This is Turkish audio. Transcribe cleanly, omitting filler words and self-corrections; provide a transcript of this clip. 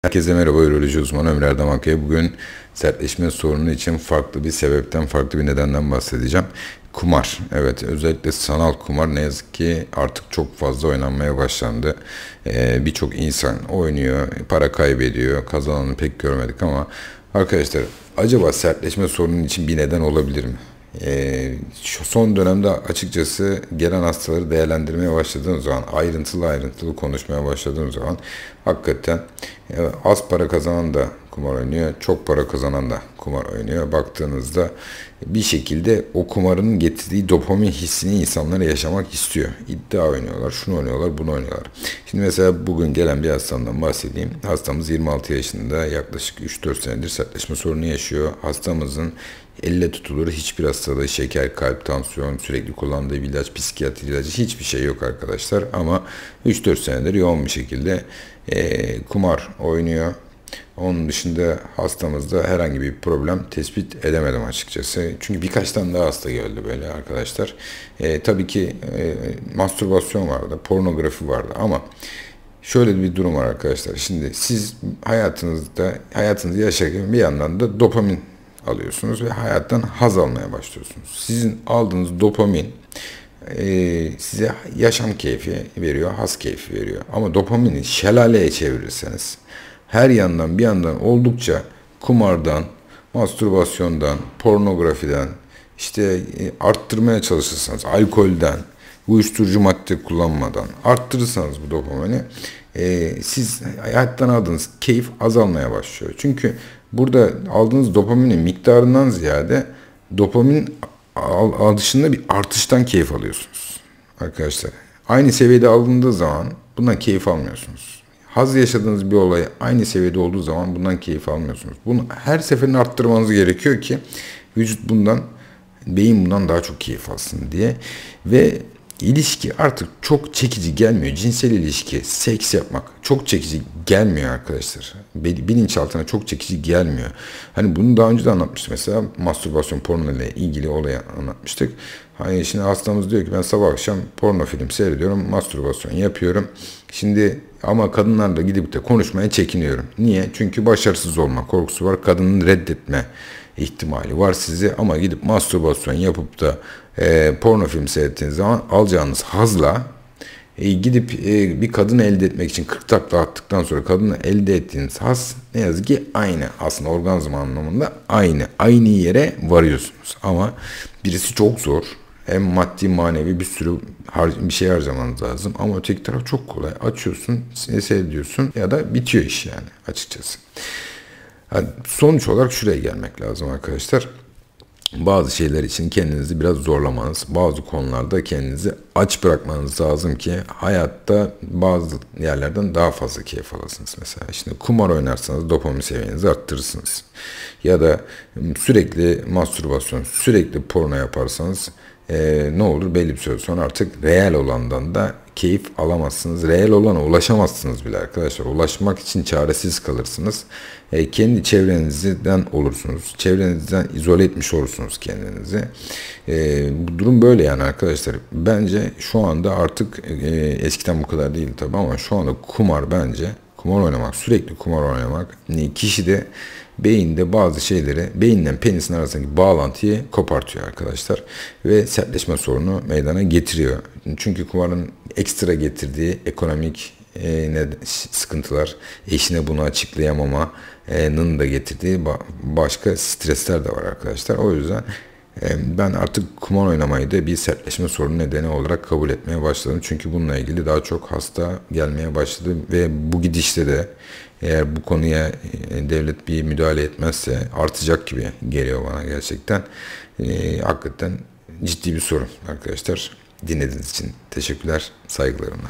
Herkese merhaba, üroloji uzmanı Ömer Erdem Akkaya. Bugün sertleşme sorunu için farklı bir sebepten, farklı bir nedenden bahsedeceğim. Kumar. Evet, özellikle sanal kumar ne yazık ki artık çok fazla oynanmaya başlandı. Birçok insan oynuyor, para kaybediyor. Kazananı pek görmedik ama arkadaşlar, acaba sertleşme sorunun için bir neden olabilir mi? Şu son dönemde açıkçası gelen hastaları değerlendirmeye başladığım zaman, ayrıntılı konuşmaya başladığım zaman hakikaten az para kazanan da kumar oynuyor, çok para kazanan da kumar oynuyor. Baktığınızda bir şekilde o kumarın getirdiği dopamin hissini insanlara yaşamak istiyor. İddia oynuyorlar, şunu oynuyorlar, bunu oynuyorlar. Şimdi mesela bugün gelen bir hastamdan bahsedeyim. Hastamız 26 yaşında, yaklaşık 3-4 senedir sertleşme sorunu yaşıyor. Hastamızın elle tutulur hiçbir hastalığı, şeker, kalp, tansiyon, sürekli kullandığı bir ilaç, psikiyatri ilacı, hiçbir şey yok arkadaşlar. Ama 3-4 senedir yoğun bir şekilde kumar oynuyor. Onun dışında hastamızda herhangi bir problem tespit edemedim açıkçası. Çünkü birkaç tane daha hasta geldi böyle arkadaşlar. Tabii ki mastürbasyon vardı, pornografi vardı ama şöyle bir durum var arkadaşlar. Şimdi siz hayatınızı yaşarken bir yandan da dopamin alıyorsunuz ve hayattan haz almaya başlıyorsunuz. Sizin aldığınız dopamin size yaşam keyfi veriyor, haz keyfi veriyor. Ama dopamini şelaleye çevirirseniz, her yandan bir yandan oldukça kumardan, mastürbasyondan, pornografiden, arttırmaya çalışırsanız, alkolden, uyuşturucu madde kullanmadan arttırırsanız bu dopamini, siz hayattan aldığınız keyif azalmaya başlıyor. Çünkü burada aldığınız dopaminin miktarından ziyade dopamin alışında bir artıştan keyif alıyorsunuz arkadaşlar. Aynı seviyede alındığı zaman bundan keyif almıyorsunuz. Haz yaşadığınız bir olay aynı seviyede olduğu zaman bundan keyif almıyorsunuz. Bunu her seferinde arttırmanız gerekiyor ki vücut beyin bundan daha çok keyif alsın diye. Ve ilişki artık çok çekici gelmiyor. Cinsel ilişki, seks yapmak çok çekici gelmiyor arkadaşlar. Bilinçaltına çok çekici gelmiyor. Hani bunu daha önce de anlatmıştım. Mesela mastürbasyon, porno ile ilgili olayı anlatmıştık. Hani şimdi hastamız diyor ki ben sabah akşam porno film seyrediyorum, mastürbasyon yapıyorum. Şimdi ama kadınlarla gidip de konuşmaya çekiniyorum. Niye? Çünkü başarısız olma korkusu var. Kadının reddetme ihtimali var sizi, ama gidip mastürbasyon yapıp da porno film seyrettiğiniz zaman alacağınız hazla gidip bir kadını elde etmek için 40 takla attıktan sonra kadını elde ettiğiniz haz ne yazık ki aynı. Aslında orgazm anlamında aynı yere varıyorsunuz, ama birisi çok zor. Hem maddi manevi bir sürü bir şey harcamanız lazım, ama öteki taraf çok kolay. Açıyorsun, seyrediyorsun ya da bitiyor iş yani açıkçası. Yani sonuç olarak şuraya gelmek lazım arkadaşlar. Bazı şeyler için kendinizi biraz zorlamanız, bazı konularda kendinizi aç bırakmanız lazım ki hayatta bazı yerlerden daha fazla keyif alasınız. Mesela şimdi kumar oynarsanız dopamin seviyenizi arttırırsınız. Ya da sürekli mastürbasyon, sürekli porno yaparsanız ne olur, belli bir süre sonra artık reel olandan da keyif alamazsınız. Reel olana ulaşamazsınız bile arkadaşlar. Ulaşmak için çaresiz kalırsınız. Kendi çevrenizden olursunuz. Çevrenizden izole etmiş olursunuz kendinizi. Bu durum böyle yani arkadaşlar. Bence şu anda artık eskiden bu kadar değil tabii, ama şu anda kumar oynamak, sürekli kumar oynamak kişide beyinde bazı şeyleri, beyinden penisin arasındaki bağlantıyı kopartıyor arkadaşlar. Ve sertleşme sorunu meydana getiriyor. Çünkü kumarın ekstra getirdiği ekonomik sıkıntılar, eşine bunu açıklayamamanın da getirdiği başka stresler de var arkadaşlar. O yüzden ben artık kumar oynamayı da bir sertleşme sorunu nedeni olarak kabul etmeye başladım. Çünkü bununla ilgili daha çok hasta gelmeye başladı ve bu gidişte de eğer bu konuya devlet bir müdahale etmezse artacak gibi geliyor bana gerçekten. Hakikaten ciddi bir sorun arkadaşlar. Dinlediğiniz için teşekkürler, saygılarımla.